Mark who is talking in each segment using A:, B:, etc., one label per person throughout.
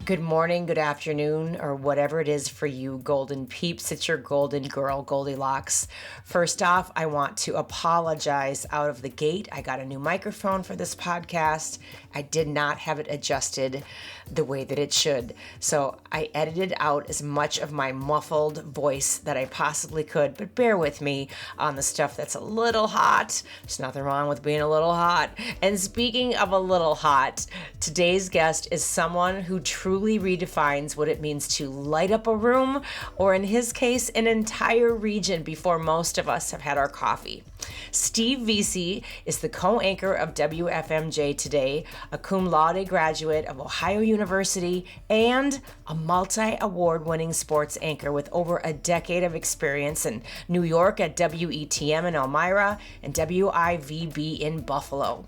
A: Good morning, good afternoon, or whatever it is for you, golden peeps. It's your golden girl, Goldy Locks. First off, I want to apologize out of the gate. I got a new microphone for this podcast. I did not have it adjusted the way that it should. So I edited out as much of my muffled voice that I possibly could, but bear with me on the stuff that's a little hot. There's nothing wrong with being a little hot. And speaking of a little hot, today's guest is someone who truly redefines what it means to light up a room, or in his case, an entire region before most of us have had our coffee. Steve Vesey is the co-anchor of WFMJ Today, a cum laude graduate of Ohio University, and a multi-award-winning sports anchor with over a decade of experience in New York at WETM in Elmira and WIVB in Buffalo.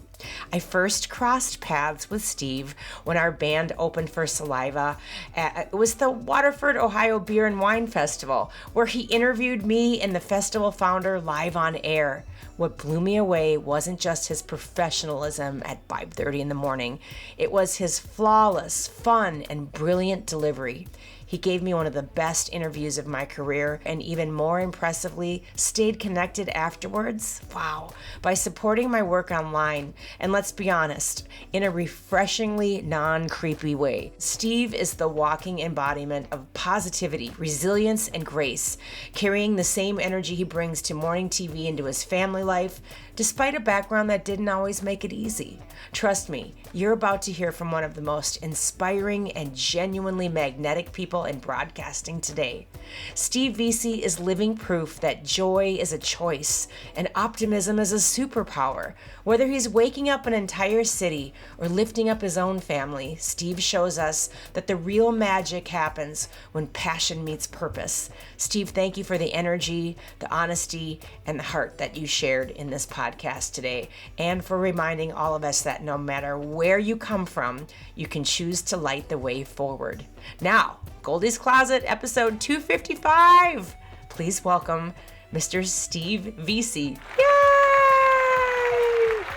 A: I first crossed paths with Steve when our band opened for Saliva. It was the Waterford, Ohio Beer and Wine Festival, where he interviewed me and the festival founder live on air. What blew me away wasn't just his professionalism at 5:30 in the morning. It was his flawless, fun, and brilliant delivery. He gave me one of the best interviews of my career, and even more impressively, stayed connected afterwards. Wow. By supporting my work online, and let's be honest, in a refreshingly non-creepy way. Steve is the walking embodiment of positivity, resilience, and grace, carrying the same energy he brings to morning TV into his family life, despite a background that didn't always make it easy. Trust me, you're about to hear from one of the most inspiring and genuinely magnetic people in broadcasting today. Steve Vesey is living proof that joy is a choice and optimism is a superpower. Whether he's waking up an entire city or lifting up his own family, Steve shows us that the real magic happens when passion meets purpose. Steve, thank you for the energy, the honesty, and the heart that you shared in this podcast today, and for reminding all of us that no matter where you come from, you can choose to light the way forward. Now, Goldy's Closet, episode 255. Please welcome Mr. Steve Vesey. Yay!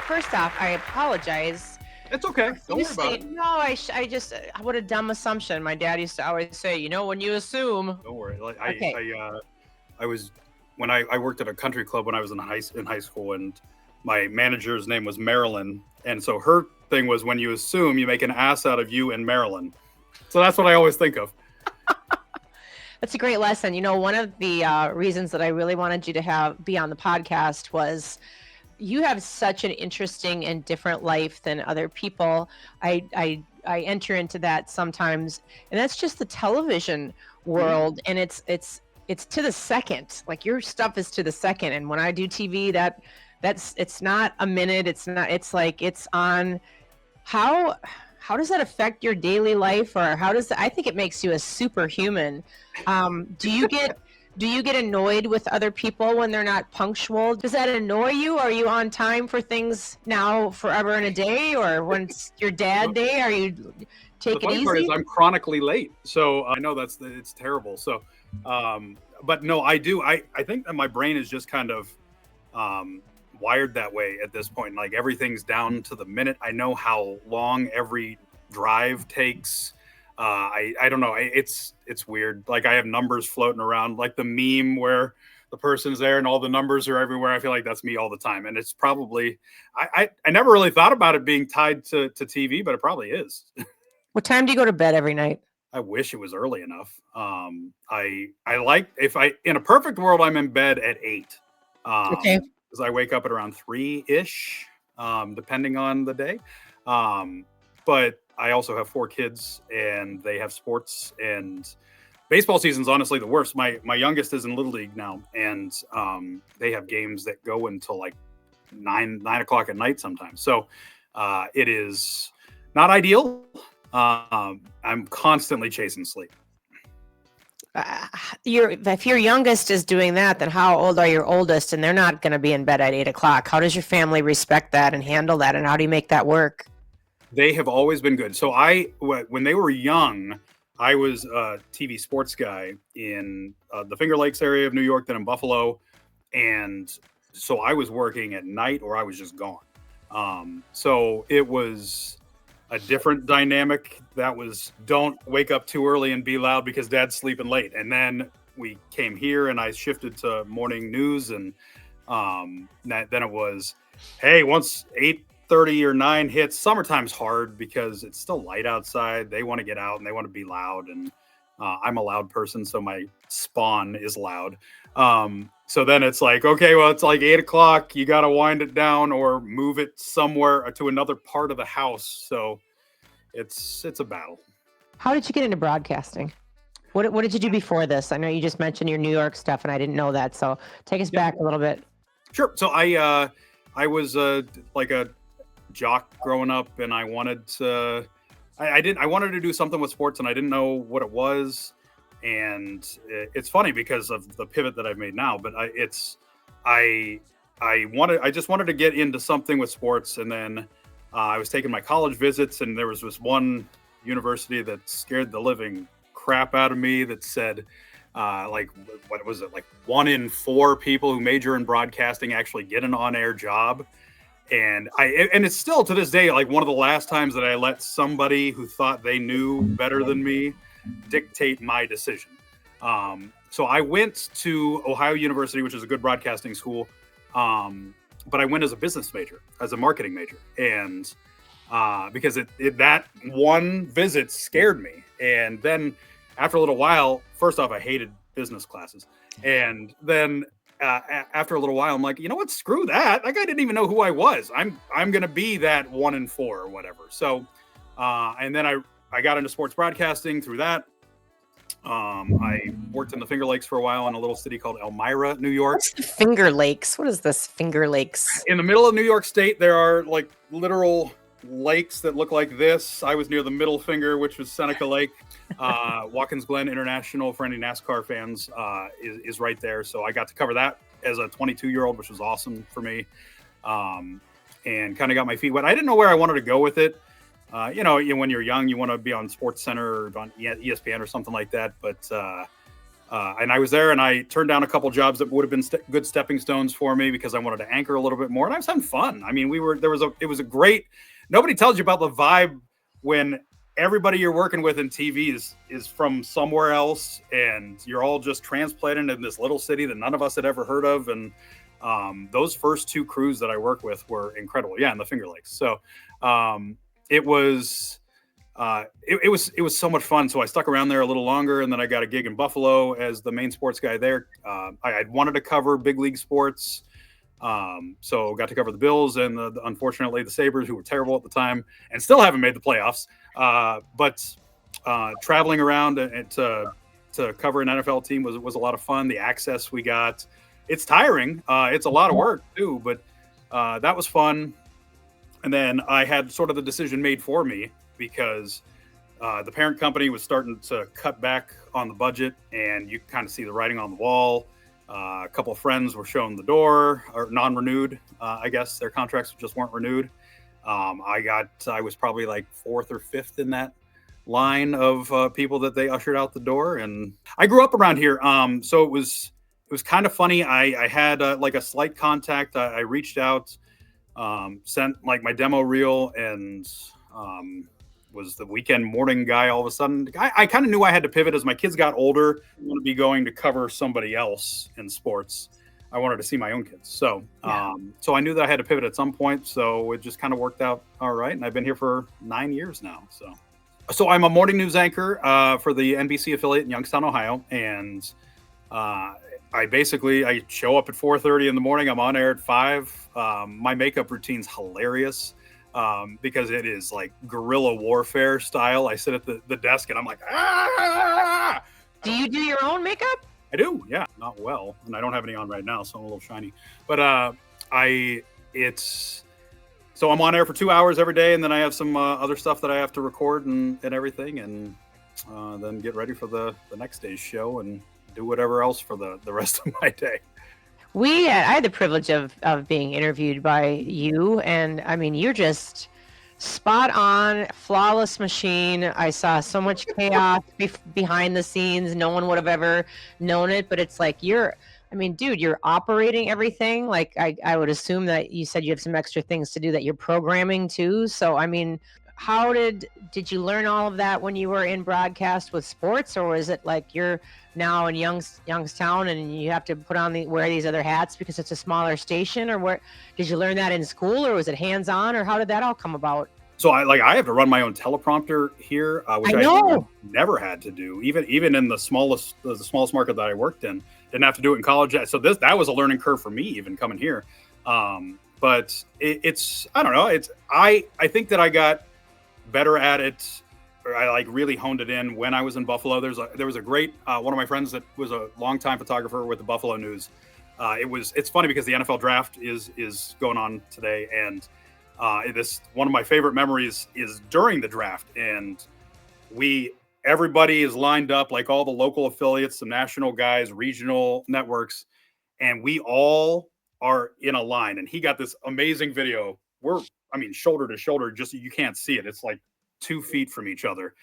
A: First off, I apologize.
B: It's okay. Don't worry about it.
A: No, I just, what a dumb assumption. My dad used to always say, when you assume.
B: Don't worry. Like
A: Okay.
B: I was when I worked at a country club when I was in high school, and my manager's name was Marilyn, and so her thing was, when you assume, you make an ass out of you and Marilyn. So that's what I always think of.
A: That's a great lesson. One of the reasons that I really wanted you to be on the podcast was you have such an interesting and different life than other people. I enter into that sometimes, and that's just the television world, and it's to the second. Like, your stuff is to the second, and when I do TV, it's not a minute. It's not. It's like it's on. How does that affect your daily life, or I think it makes you a superhuman. Do you get annoyed with other people when they're not punctual? Does that annoy you? Are you on time for things now, forever and a day, or when it's your dad day, are you take it easy?
B: The funny part is I'm chronically late, so I know it's terrible. So, but no, I do. I think that my brain is just kind of wired that way at this point. Like, everything's down to the minute. I know how long every drive takes. I don't know. It's weird. Like, I have numbers floating around, like the meme where the person's there and all the numbers are everywhere. I feel like that's me all the time. And it's probably, I never really thought about it being tied to TV, but it probably is.
A: What time do you go to bed every night?
B: I wish it was early enough. I like, in a perfect world, I'm in bed at 8.
A: Okay.
B: Because I wake up at around 3-ish, depending on the day. But I also have 4 kids, and they have sports, and baseball season's honestly the worst. My youngest is in Little League now, and they have games that go until like 9 o'clock at night sometimes. So it is not ideal. I'm constantly chasing sleep.
A: If your youngest is doing that, then how old are your oldest? And they're not going to be in bed at 8 o'clock. How does your family respect that and handle that? And how do you make that work?
B: They have always been good. So when they were young, I was a TV sports guy in the Finger Lakes area of New York, then in Buffalo. And so I was working at night, or I was just gone. So it was a different dynamic that was don't wake up too early and be loud because dad's sleeping late. And then we came here and I shifted to morning news, and then it was, hey, once 8:30 or 9 hits, summertime's hard because it's still light outside. They want to get out and they want to be loud, and I'm a loud person, so my spawn is loud. So then it's like, okay, well, it's like 8 o'clock. You got to wind it down or move it somewhere to another part of the house. So it's a battle.
A: How did you get into broadcasting? What did you do before this? I know you just mentioned your New York stuff, and I didn't know that. So take us back a little bit.
B: Sure. So I was like a jock growing up, and I wanted to. I wanted to do something with sports, and I didn't know what it was. And it's funny because of the pivot that I've made now. But I just wanted to get into something with sports, and then I was taking my college visits, and there was this one university that scared the living crap out of me that said, like, what was it? Like 1 in 4 people who major in broadcasting actually get an on-air job. And it's still to this day, like one of the last times that I let somebody who thought they knew better than me dictate my decision. So I went to Ohio University, which is a good broadcasting school. But I went as a business major, as a marketing major. And because that one visit scared me. And then after a little while, first off, I hated business classes. And then after a little while, I'm like, you know what? Screw that. That guy didn't even know who I was. I'm going to be that 1 in 4 or whatever. So, and then I got into sports broadcasting through that. I worked in the Finger Lakes for a while in a little city called Elmira, New York.
A: What's the Finger Lakes? What is this Finger Lakes?
B: In the middle of New York State, there are like literal lakes that look like this. I was near the middle finger, which was Seneca Lake. Watkins Glen International, for any NASCAR fans, is right there. So I got to cover that as a 22-year-old, which was awesome for me. And kind of got my feet wet. I didn't know where I wanted to go with it. When you're young, you want to be on Sports Center or on ESPN or something like that. But and I was there, and I turned down a couple jobs that would have been good stepping stones for me because I wanted to anchor a little bit more. And I was having fun. I mean, it was a great. Nobody tells you about the vibe when everybody you're working with in TV is from somewhere else, and you're all just transplanted in this little city that none of us had ever heard of. And those first 2 crews that I worked with were incredible. Yeah, in the Finger Lakes. So it was so much fun. So I stuck around there a little longer, and then I got a gig in Buffalo as the main sports guy there. I'd wanted to cover big league sports. So got to cover the Bills and unfortunately the Sabres, who were terrible at the time and still haven't made the playoffs. But traveling around to cover an NFL team was a lot of fun. The access we got, it's tiring. It's a lot of work too, but that was fun. And then I had sort of the decision made for me because the parent company was starting to cut back on the budget, and you kind of see the writing on the wall. A couple of friends were shown the door, or non-renewed. I guess their contracts just weren't renewed. I was probably like 4th or 5th in that line of people that they ushered out the door. And I grew up around here, so it was kind of funny. I had like a slight contact. I reached out, sent like my demo reel, and was the weekend morning guy all of a sudden. I kind of knew I had to pivot as my kids got older. I want to be going to cover somebody else in sports. I wanted to see my own kids. So, so I knew that I had to pivot at some point. So it just kind of worked out all right. And I've been here for 9 years now. So I'm a morning news anchor for the NBC affiliate in Youngstown, Ohio. And I show up at 4:30 in the morning. I'm on air at 5. My makeup routine's hilarious. Because it is like guerrilla warfare style. I sit at the desk and I'm like, ah!
A: Do you do your own makeup?
B: I do, yeah. Not well, and I don't have any on right now, so I'm a little shiny. But so I'm on air for 2 hours every day, and then I have some other stuff that I have to record and everything, and then get ready for the next day's show and do whatever else for the rest of my day.
A: I had the privilege of being interviewed by you, and I mean, you're just spot on, flawless machine. I saw so much chaos behind the scenes. No one would have ever known it, but it's like you're operating everything. Like I would assume that you said you have some extra things to do that you're programming too. So, I mean, how did you learn all of that when you were in broadcast with sports, or is it like you're now in Youngstown and you have to wear these other hats because it's a smaller station, or where did you learn that in school, or was it hands-on, or how did that all come about?
B: So I have to run my own teleprompter here, which
A: I
B: I
A: know.
B: never had to do. Even in the smallest market that I worked in, didn't have to do it in college. So that was a learning curve for me, even coming here. But it's I don't know. I think that I got better at it, or I like really honed it in when I was in Buffalo. There was a great one of my friends that was a longtime photographer with the Buffalo News. It's funny because the NFL draft is going on today, and this one of my favorite memories is during the draft, and everybody is lined up, like all the local affiliates, some national guys, regional networks, and we all are in a line. And he got this amazing video. Shoulder to shoulder, just you can't see it. It's like 2 feet from each other,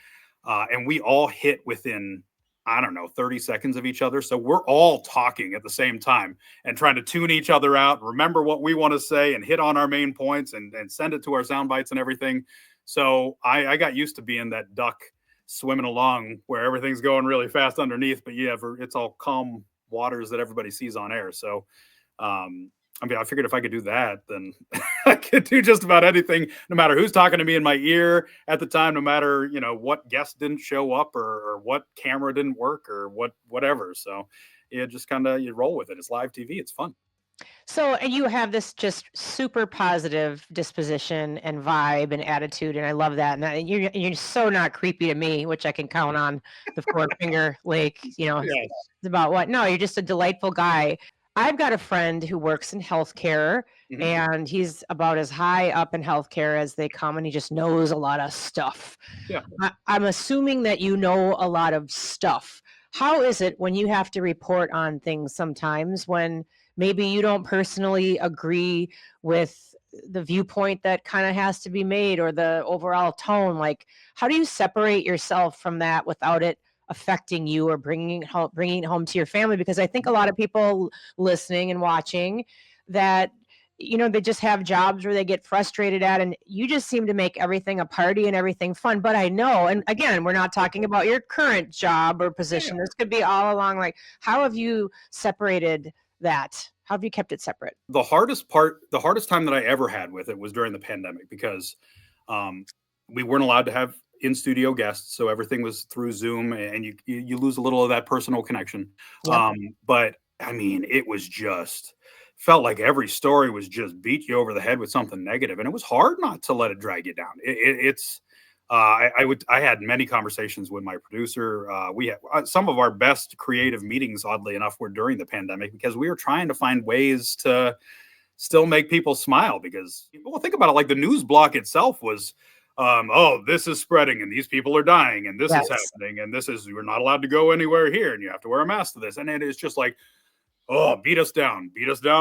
B: and we all hit within, I don't know, 30 seconds of each other. So we're all talking at the same time and trying to tune each other out, remember what we want to say, and hit on our main points, and send it to our sound bites and everything. So I got used to being that duck swimming along where everything's going really fast underneath, but it's all calm waters that everybody sees on air. So, I figured if I could do that, then I could do just about anything, no matter who's talking to me in my ear at the time, no matter, what guest didn't show up, or what camera didn't work, or whatever. So yeah, just kind of, you roll with it. It's live TV. It's fun.
A: So, and you have this just super positive disposition and vibe and attitude, and I love that. And you're so not creepy to me, which I can count on the four finger lake.
B: Yes.
A: It's about what? No, you're just a delightful guy. I've got a friend who works in healthcare,
B: Mhm.
A: and he's about as high up in healthcare as they come, and he just knows a lot of stuff.
B: Yeah.
A: I'm assuming that you know a lot of stuff. How is it when you have to report on things sometimes when maybe you don't personally agree with the viewpoint that kind of has to be made, or the overall tone? Like, how do you separate yourself from that without it affecting you, or bringing it home to your family? Because I think a lot of people listening and watching that, they just have jobs where they get frustrated at, and you just seem to make everything a party and everything fun. But I know, and again, we're not talking about your current job or position.
B: Yeah.
A: This could be all along. Like, how have you separated that? How have you kept it separate?
B: The hardest time that I ever had with it was during the pandemic, because we weren't allowed to have in studio guests, so everything was through Zoom, and you lose a little of that personal connection.
A: Yep.
B: But I mean, it was just felt like every story was just beat you over the head with something negative, and it was hard not to let it drag you down. I had many conversations with my producer. We had some of our best creative meetings, oddly enough, were during the pandemic, because we were trying to find ways to still make people smile. Because, well, think about it, like the news block itself was, oh, this is spreading, and these people are dying, and this
A: Yes.
B: is happening, and you're not allowed to go anywhere here, and you have to wear a mask to this. And it is just like, oh, beat us down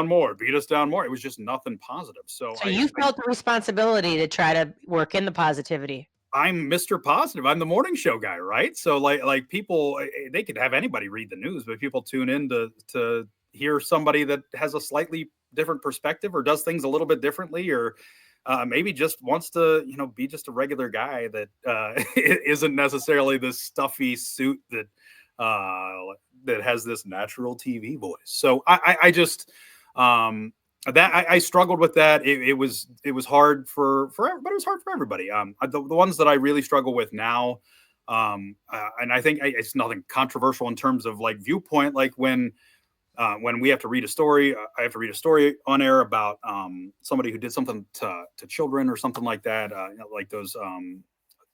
B: more, beat us down more. It was just nothing positive. So
A: you felt the responsibility to try to work in the positivity.
B: I'm Mr. Positive. I'm the morning show guy, right? So like people, they could have anybody read the news, but people tune in to hear somebody that has a slightly different perspective, or does things a little bit differently, or maybe just wants to, be just a regular guy that isn't necessarily this stuffy suit that has this natural TV voice. So I just that I struggled with that. It was hard for everybody, but it was hard for everybody. The ones that I really struggle with now, and I think it's nothing controversial in terms of like viewpoint. Like when we have to read a story, I have to read a story on air about somebody who did something to children or something like that. Like those.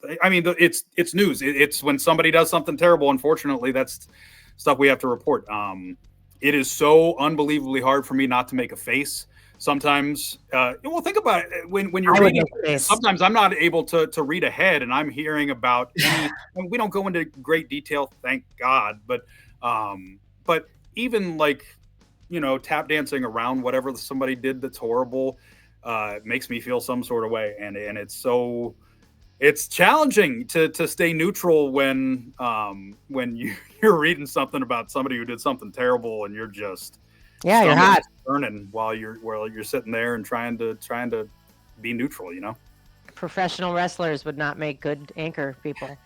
B: It's news. It's when somebody does something terrible. Unfortunately, that's stuff we have to report. It is so unbelievably hard for me not to make a face. Sometimes, well, think about it. When you're reading, sometimes I'm not able to read ahead, and I'm hearing about. We don't go into great detail, thank God. But even like, tap dancing around whatever somebody did that's horrible, makes me feel some sort of way, and it's challenging to stay neutral when you're reading something about somebody who did something terrible, and you're just
A: you're hot
B: burning while you're sitting there and trying to be neutral.
A: professional wrestlers would not make good anchor people.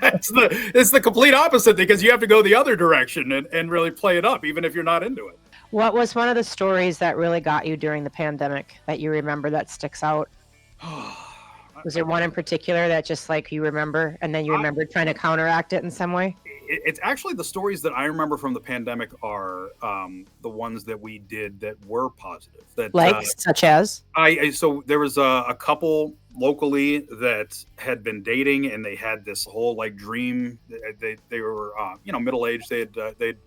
B: It's the complete opposite, because you have to go the other direction and really play it up, even if you're not into it.
A: What was one of the stories that really got you during the pandemic that you remember that sticks out? Was there one in particular that just like you remember, and then you remember trying to counteract it in some way?
B: It's actually the stories that I remember from the pandemic are the ones that we did that were positive. That
A: Like such as?
B: So there was a couple locally that had been dating, and they had this whole like dream. They were middle aged. They'd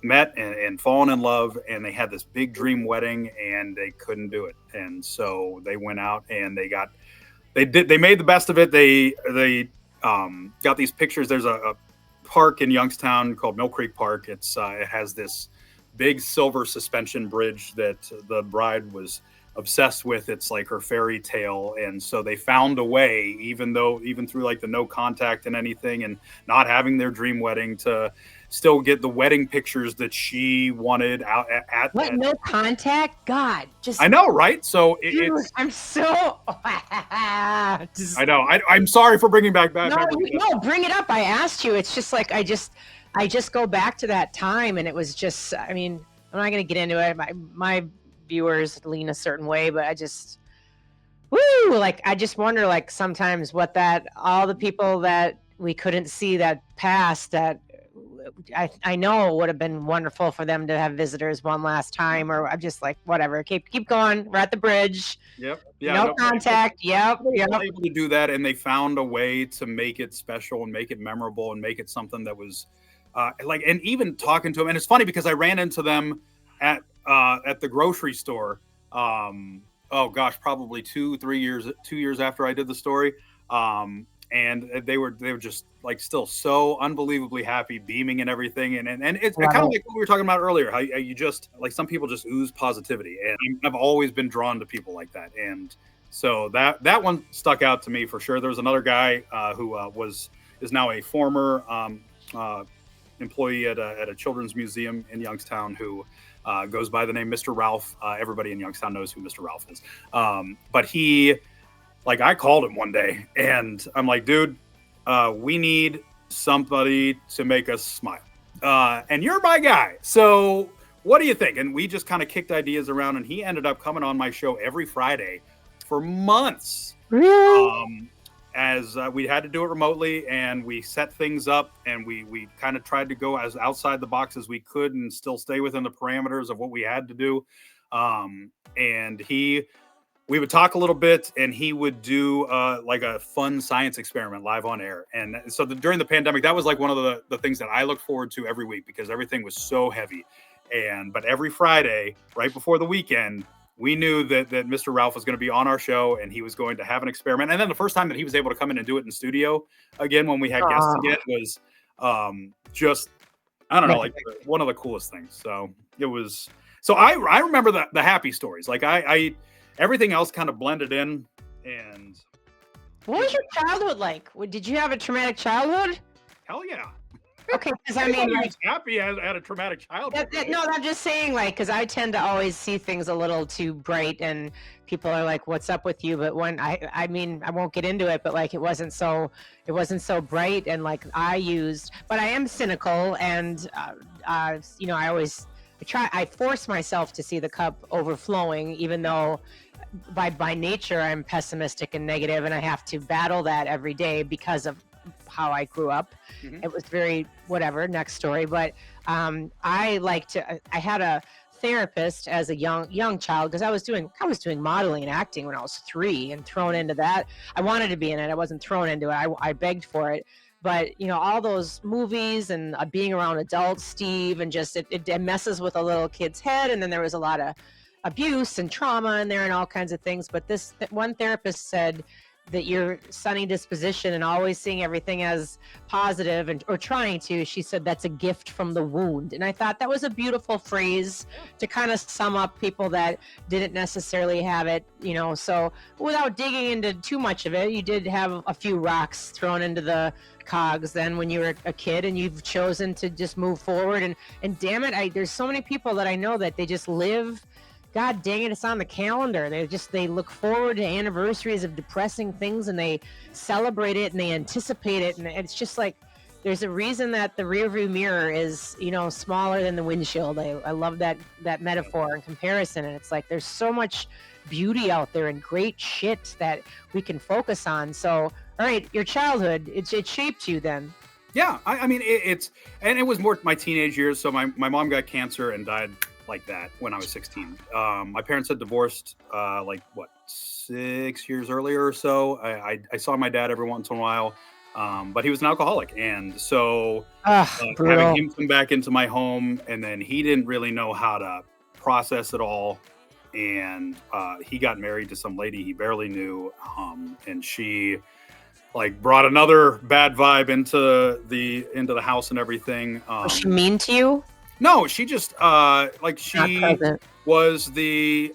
B: met and fallen in love, and they had this big dream wedding, and they couldn't do it, and so they went out and they made the best of it. They got these pictures. There's a park in Youngstown called Mill Creek Park. It has this big silver suspension bridge that the bride was obsessed with. It's like her fairy tale, and so they found a way, even through like the no contact and anything, and not having their dream wedding, to still get the wedding pictures that she wanted out at
A: what
B: that.
A: No contact? God, just
B: I know, right? So
A: it's I'm so
B: I know. I'm sorry for bringing back bad memories.
A: No, bring it up. I asked you. It's just like I just go back to that time, and it was just. I mean, I'm not going to get into it. My viewers lean a certain way, but I just wonder, like, sometimes what all the people that we couldn't see that passed, that I know would have been wonderful for them to have visitors one last time, or I'm just like, whatever, keep going. We're at the bridge.
B: Yep. Yeah.
A: No contact. Yep.
B: They were able to do that, and they found a way to make it special and make it memorable and make it something that was and even talking to them. And it's funny because I ran into them at the grocery store. Probably 2 years after I did the story. And they were just like still so unbelievably happy, beaming and everything. And it's kind of like what we were talking about earlier, how you just like, some people just ooze positivity, and I've always been drawn to people like that. And so that one stuck out to me for sure. There was another guy who is now a former employee at a children's museum in Youngstown, who goes by the name Mr. Ralph. Everybody in Youngstown knows who Mr. Ralph is. But he, like, I called him one day, and I'm like, dude, we need somebody to make us smile. And you're my guy. So what do you think? And we just kind of kicked ideas around, and he ended up coming on my show every Friday for months.
A: Really?
B: As we had to do it remotely, and we set things up, and we kind of tried to go as outside the box as we could and still stay within the parameters of what we had to do. And we would talk a little bit, and he would do like a fun science experiment live on air. And so during the pandemic, that was like one of the things that I looked forward to every week, because everything was so heavy. But every Friday, right before the weekend, we knew that Mr. Ralph was going to be on our show, and he was going to have an experiment. And then the first time that he was able to come in and do it in studio again, when we had guests again, was just, I don't know, like one of the coolest things. So it was, so I remember the happy stories. Like I everything else kind of blended in. And
A: what was your childhood like? Did you have a traumatic childhood?
B: Hell yeah.
A: Okay, because I mean, like,
B: happy had a traumatic childhood.
A: No, I'm just saying, like, because I tend to always see things a little too bright, and people are like, "What's up with you?" But when I mean, I won't get into it, but like, it wasn't so bright, and like but I am cynical, and I always I force myself to see the cup overflowing, even though by nature I'm pessimistic and negative, and I have to battle that every day because of how I grew up. Mm-hmm. It was very whatever, next story. But I had a therapist as a young child, because I was doing modeling and acting when I was 3, and thrown into that. I wanted to be in it. I wasn't thrown into it. I begged for it. But all those movies and being around adults, Steve, and just it messes with a little kid's head. And then there was a lot of abuse and trauma in there and all kinds of things. But this one therapist said that your sunny disposition and always seeing everything as positive, or trying to, she said, that's a gift from the wound. And I thought that was a beautiful phrase to kind of sum up people that didn't necessarily have it, so without digging into too much of it, you did have a few rocks thrown into the cogs then when you were a kid, and you've chosen to just move forward. And damn it, there's so many people that I know that they just live God dang it, it's on the calendar. They look forward to anniversaries of depressing things, and they celebrate it and they anticipate it. And it's just like, there's a reason that the rearview mirror is, smaller than the windshield. I love that metaphor and comparison. And it's like, there's so much beauty out there and great shit that we can focus on. So, all right, your childhood, it shaped you then.
B: Yeah, I mean, and it was more my teenage years. So my mom got cancer and died like that when I was 16. My parents had divorced 6 years earlier or so. I saw my dad every once in a while, but he was an alcoholic, and so having him come back into my home, and then he didn't really know how to process it all, and he got married to some lady he barely knew, and she brought another bad vibe into the house and everything.
A: Was she mean to you?
B: No, she just she was the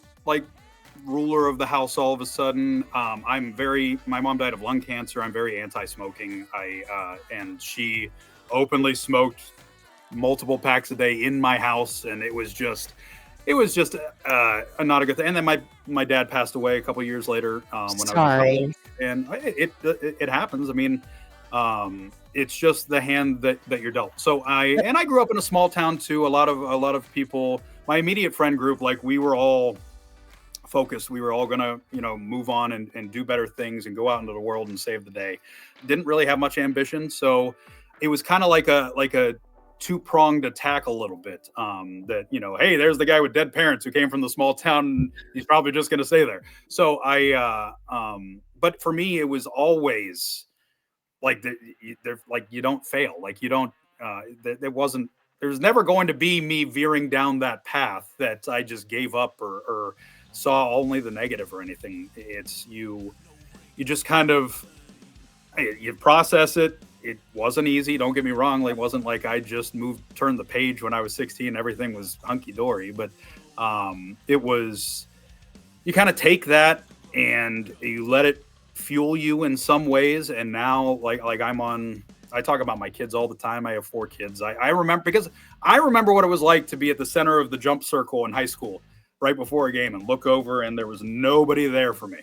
B: ruler of the house all of a sudden. My mom died of lung cancer. I'm very anti-smoking. And she openly smoked multiple packs a day in my house, and it was just not a good thing. And then my dad passed away a couple years later when I was young. And it happens. I mean, it's just the hand that you're dealt. So I grew up in a small town too. A lot of people, my immediate friend group, we were all focused. We were all gonna, move on and do better things and go out into the world and save the day. Didn't really have much ambition, so it was kind of like a two-pronged attack a little bit. That hey, there's the guy with dead parents who came from the small town. And he's probably just gonna stay there. So but for me, it was always you don't fail. There's never going to be me veering down that path that I just gave up or saw only the negative or anything. It's you just kind of, you process it. It wasn't easy. Don't get me wrong. It wasn't like I just turned the page when I was 16 and everything was hunky dory, but it was, you kind of take that and you let it fuel you in some ways. And now I talk about my kids all the time. I have 4 kids. I remember what it was like to be at the center of the jump circle in high school right before a game and look over and there was nobody there for me.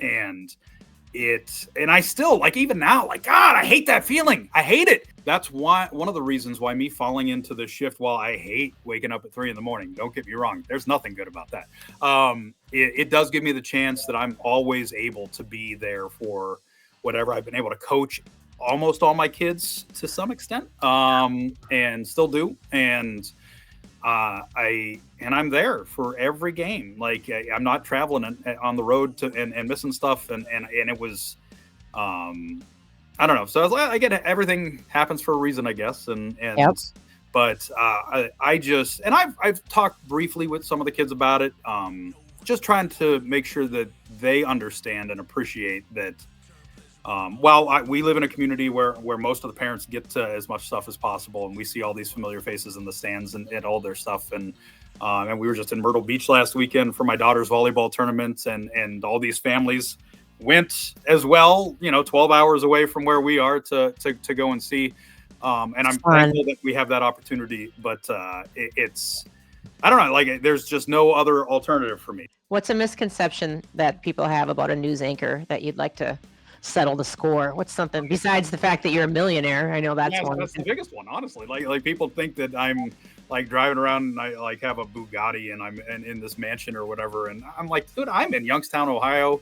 B: And I still, even now, God, I hate that feeling. I hate it. That's one of the reasons why me falling into the shift, while I hate waking up at 3 a.m, don't get me wrong, there's nothing good about that. It does give me the chance that I'm always able to be there for whatever. I've been able to coach almost all my kids to some extent, and still do. And I'm there for every game. I'm not traveling on the road and missing stuff. And it was, I don't know. So I get it. Everything happens for a reason, I guess. Yep. But I've talked briefly with some of the kids about it. Just trying to make sure that they understand and appreciate that. We live in a community where most of the parents get to as much stuff as possible, and we see all these familiar faces in the stands and all their stuff. And we were just in Myrtle Beach last weekend for my daughter's volleyball tournament, and all these families went as well, 12 hours away from where we are to go and see. And I'm thankful that we have that opportunity, but it's, I don't know, there's just no other alternative for me.
A: What's a misconception that people have about a news anchor that you'd like to settle the score? What's something besides the fact that you're a millionaire? I know that's one.
B: That's the biggest one, honestly. People think that I'm driving around and I have a Bugatti and I'm in this mansion or whatever. And I'm like, dude, I'm in Youngstown, Ohio,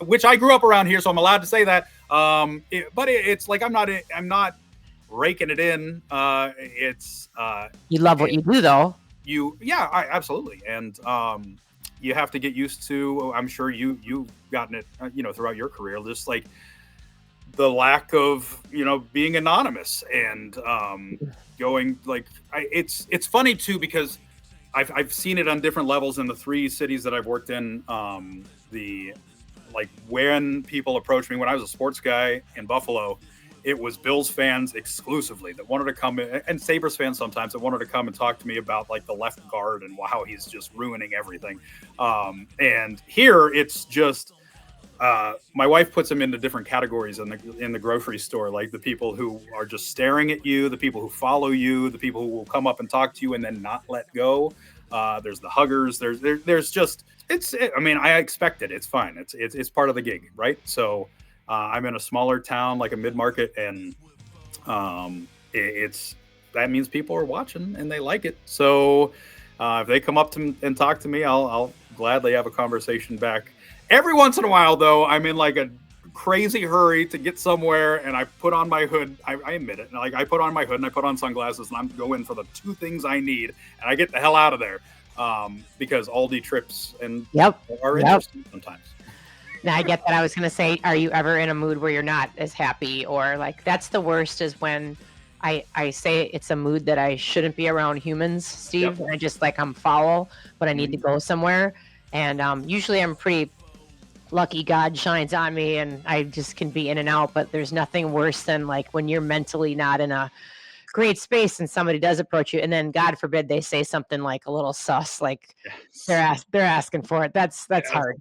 B: which I grew up around here, so I'm allowed to say that. But it's I'm not raking it in.
A: You love what you do, though.
B: Absolutely. And you have to get used to, I'm sure you've gotten it, throughout your career, just the lack of, being anonymous and going it's funny too, because I've seen it on different levels in the 3 cities that I've worked in. When people approach me, when I was a sports guy in Buffalo, it was Bills fans exclusively that wanted to come in, and Sabres fans sometimes, that wanted to come and talk to me about the left guard and how he's just ruining everything. And here it's just, my wife puts them into different categories in the grocery store, the people who are just staring at you, the people who follow you, the people who will come up and talk to you and then not let go. There's the huggers. There's just I mean, I expect it. It's fine. It's part of the gig, right? So I'm in a smaller town, like a mid-market, and it's that means people are watching and they like it. So if they come up to and talk to me, I'll gladly have a conversation back. Every once in a while, though, I'm in like a crazy hurry to get somewhere, and I put on my hood. I admit it. Like, I put on my hood and I put on sunglasses, and I'm going for the two things I need, and I get the hell out of there because Aldi trips and are interesting sometimes.
A: Now I get that. I was going to say, are you ever in a mood where you're not as happy, or like that's the worst is when I say it's a mood that I shouldn't be around humans, Steve. And I just like, I'm foul, but I need to go somewhere. And usually I'm pretty lucky. God shines on me and I just can be in and out, but there's nothing worse than like when you're mentally not in a great space and somebody does approach you, and then God forbid they say something like a little sus, like they're asking for it. That's hard.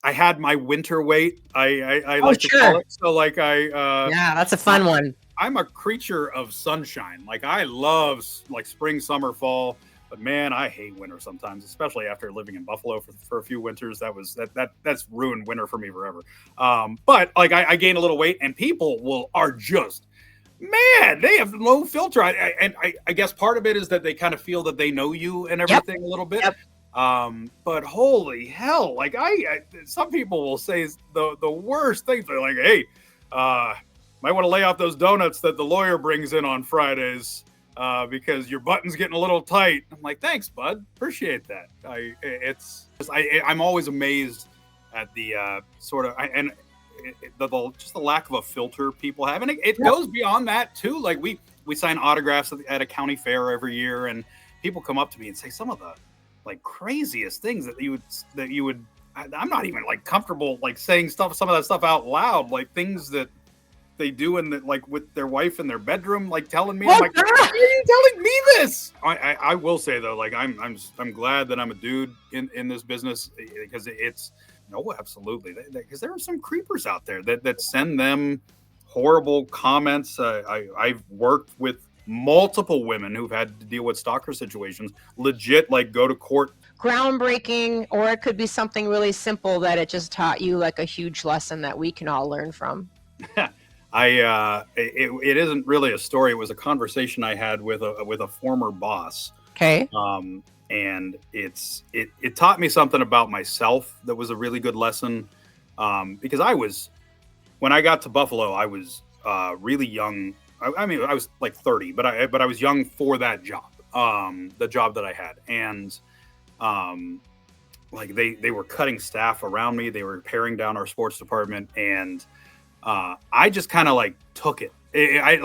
B: I had my winter weight. I like to call it. So like
A: that's a fun one.
B: I'm a creature of sunshine. Like, I love like spring, summer, fall, but man, I hate winter sometimes, especially after living in Buffalo for a few winters. That's ruined winter for me forever. But like I gained a little weight, and people are just, man, they have no filter. I guess part of it is that they kind of feel that they know you and everything a little bit. But holy hell, like some people will say the worst things. They're like, hey, might want to lay off those donuts that the lawyer brings in on Fridays because your button's getting a little tight. I'm like, thanks, bud. Appreciate that. I'm always amazed at the sort of just the lack of a filter people have, and it goes beyond that too. Like we sign autographs at a county fair every year, and people come up to me and say some of the like craziest things that you would. I'm not even like comfortable like saying some of that stuff out loud, like things that they do like with their wife in their bedroom, like telling me, I'm like, why are you telling me this? I will say though, like I'm glad that I'm a dude in this business, because it's absolutely, because there are some creepers out there that send them horrible comments. I've worked with multiple women who've had to deal with stalker situations, legit, like go to court.
A: Groundbreaking, or it could be something really simple that it just taught you like a huge lesson that we can all learn from.
B: It isn't really a story. It was a conversation I had with a former boss.
A: Okay.
B: And it taught me something about myself that was a really good lesson. Because when I got to Buffalo, I was really young. I mean, I was like 30, but I was young for that job, the job that I had. And like they were cutting staff around me. They were paring down our sports department, and I just kind of like took it. I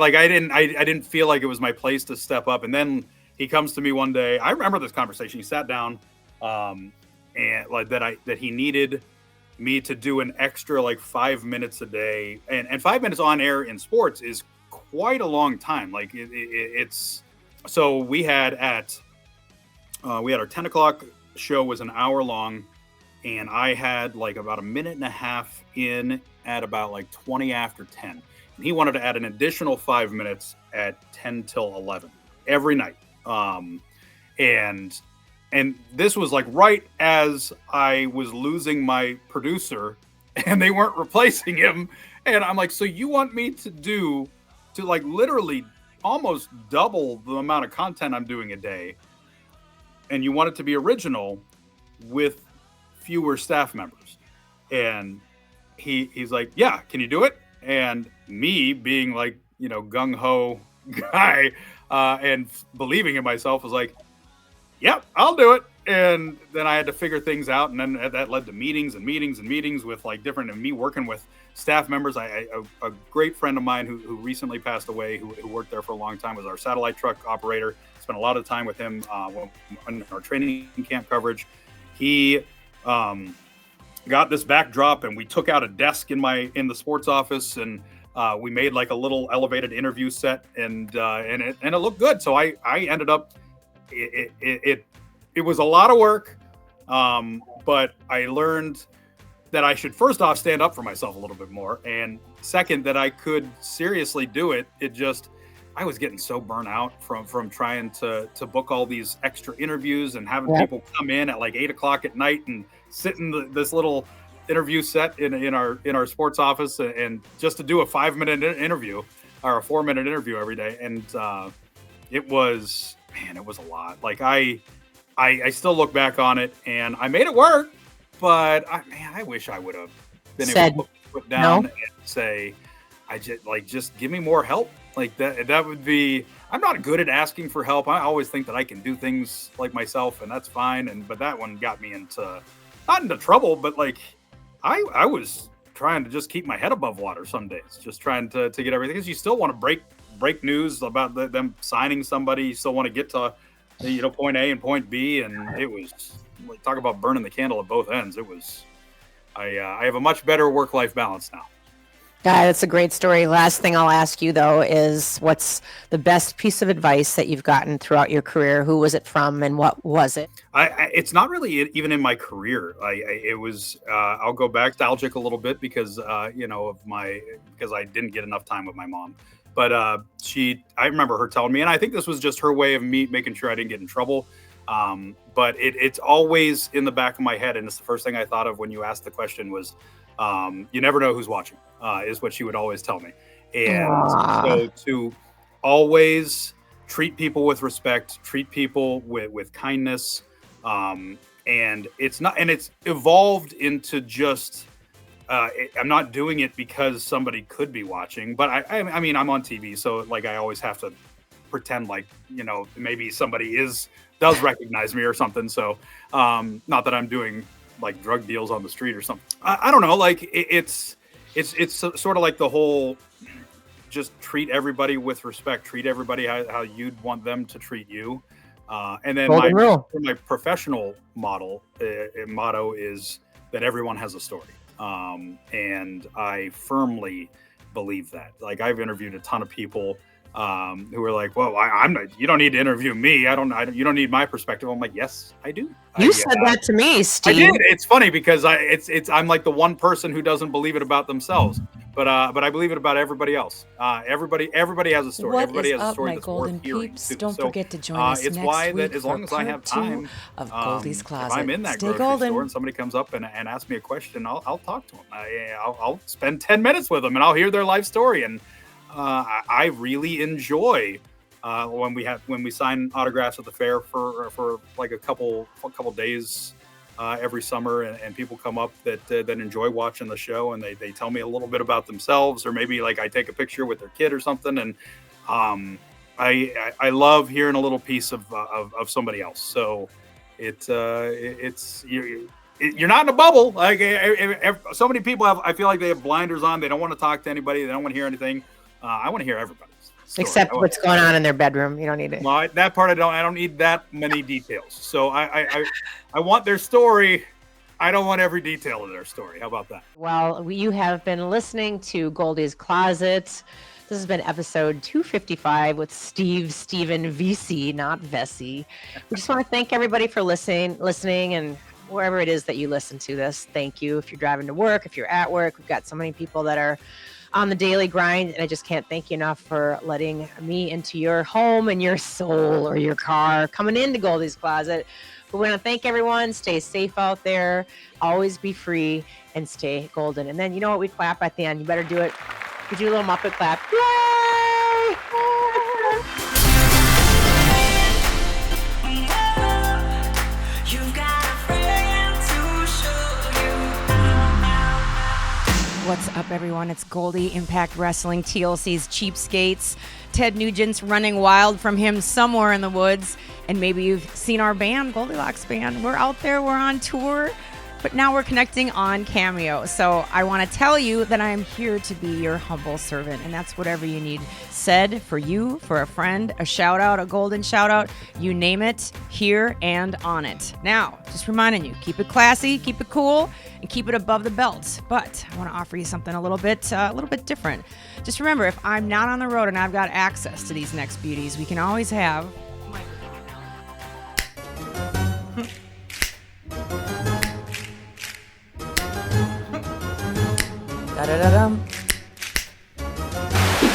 B: didn't feel like it was my place to step up. And then he comes to me one day. I remember this conversation. He sat down, and like that he needed me to do an extra like 5 minutes a day, and 5 minutes on air in sports is quite a long time. Like it's so we had our 10 o'clock show was an hour long, and I had like about a minute and a half in at about like 20 after 10, and he wanted to add an additional 5 minutes at 10 till 11 every night. And this was like right as I was losing my producer, and they weren't replacing him. And I'm like, so you want me to like literally almost double the amount of content I'm doing a day, and you want it to be original with fewer staff members? And he's like, yeah, can you do it? And me being like, gung-ho guy, and believing in myself, was like, yep, I'll do it. And then I had to figure things out, and then that led to meetings with like different, and me working with staff members. A great friend of mine who recently passed away, who worked there for a long time, was our satellite truck operator. Spent a lot of time with him on our training camp coverage. He got this backdrop, and we took out a desk in the sports office, and we made like a little elevated interview set, and it looked good. So I ended up, it was a lot of work, but I learned that I should first off stand up for myself a little bit more, and second, that I could seriously do it. I was getting so burnt out from trying to book all these extra interviews and having people come in at like 8 o'clock at night and sit in this little interview set in our sports office and just to do a 5-minute interview or a 4-minute interview every day. And it was a lot. Like I still look back on it and I made it work, but I wish I would have been able to put down and say, just give me more help. Like that would be, I'm not good at asking for help. I always think that I can do things like myself and that's fine. But that one got me not into trouble, but like I was trying to just keep my head above water some days, just trying to get everything. Because you still want to break news about them signing somebody. You still want to get to, point A and point B. And it was, talk about burning the candle at both ends. It was, I have a much better work-life balance now.
A: That's a great story. Last thing I'll ask you, though, is what's the best piece of advice that you've gotten throughout your career? Who was it from and what was it?
B: It's not really even in my career. It was, I'll go back nostalgic a little bit because, because I didn't get enough time with my mom. But I remember her telling me, and I think this was just her way of me making sure I didn't get in trouble. But it's always in the back of my head. And it's the first thing I thought of when you asked the question was, you never know who's watching, is what she would always tell me. And so to always treat people with respect, treat people with kindness. And it's evolved into just, I'm not doing it because somebody could be watching, but I mean, I'm on TV. So like, I always have to pretend like, maybe somebody does recognize me or something. So, not that I'm doing like drug deals on the street or something. I don't know. Like it's sort of like the whole, just treat everybody with respect, treat everybody how you'd want them to treat you. And then my professional motto is that everyone has a story. And I firmly believe that. Like I've interviewed a ton of people who are like, well, I'm not, you don't need to interview me. You don't need my perspective. I'm like, yes, I do.
A: You said that to me, Steve.
B: I did. It's funny because I'm like the one person who doesn't believe it about themselves, but I believe it about everybody else. Everybody has a story. Everybody has a story that's worth hearing.
C: Don't forget to join us
B: it's
C: next
B: why
C: week
B: that as long as I have time
C: of Goldy's Closet.
B: If I'm in that grocery store and somebody comes up and asks me a question, I'll talk to them. I'll spend 10 minutes with them and I'll hear their life story. And I really enjoy when we sign autographs at the fair for like a couple days every summer, and people come up that enjoy watching the show, and they tell me a little bit about themselves, or maybe like I take a picture with their kid or something, and I love hearing a little piece of somebody else. So it's you're not in a bubble. Like so many people I feel like they have blinders on. They don't want to talk to anybody. They don't want to hear anything. I want to hear everybody's story.
A: Except what's going on in their bedroom. You don't need it.
B: Well, that part I don't need that many details. So I want their story. I don't want every detail of their story. How about that?
A: Well, you have been listening to Goldy's Closet. This has been episode 255 with Steven Vesey, not Vesey. We just want to thank everybody for listening, and wherever it is that you listen to this, thank you. If you're driving to work, if you're at work, we've got so many people that are on the daily grind, and I just can't thank you enough for letting me into your home and your soul, or your car, coming into Goldy's Closet. But we want to thank everyone. Stay safe out there. Always be free and stay golden. And then you know what? We clap at the end. You better do it. We do a little Muppet clap. Yay!
C: What's up, everyone? It's Goldy, Impact Wrestling, TLC's Cheapskates. Ted Nugent's running wild from him somewhere in the woods. And maybe you've seen our band, Goldy Locks Band. We're out there, we're on tour, but now we're connecting on Cameo. So I want to tell you that I am here to be your humble servant. And that's whatever you need said for you, for a friend, a shout out, a golden shout out, you name it, here and on it. Now, just reminding you, keep it classy, keep it cool, and keep it above the belt. But I want to offer you something a little bit different. Just remember, if I'm not on the road and I've got access to these next beauties, we can always have
A: Da-da-da-dum.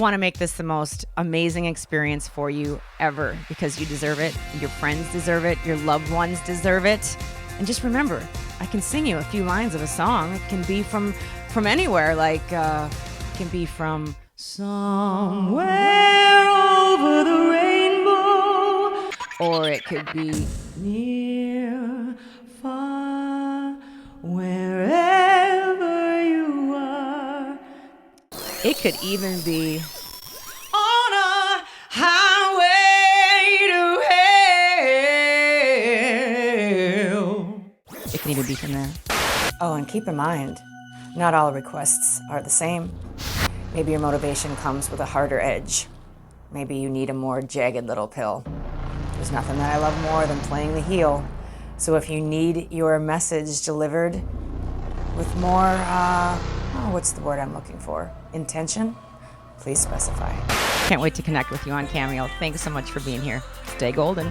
C: want to make this the most amazing experience for you ever, because you deserve it. Your friends deserve it. Your loved ones deserve it. And just remember, I can sing you a few lines of a song. It can be from anywhere, like it can be from somewhere over the rainbow, or it could be near, far, wherever you are. It could even be on a highway to hell. It can even be from there.
A: Oh, and keep in mind, not all requests are the same. Maybe your motivation comes with a harder edge. Maybe you need a more jagged little pill. There's nothing that I love more than playing the heel. So if you need your message delivered with more, what's the word I'm looking for? Intention? Please specify.
C: Can't wait to connect with you on Cameo. Thanks so much for being here. Stay golden.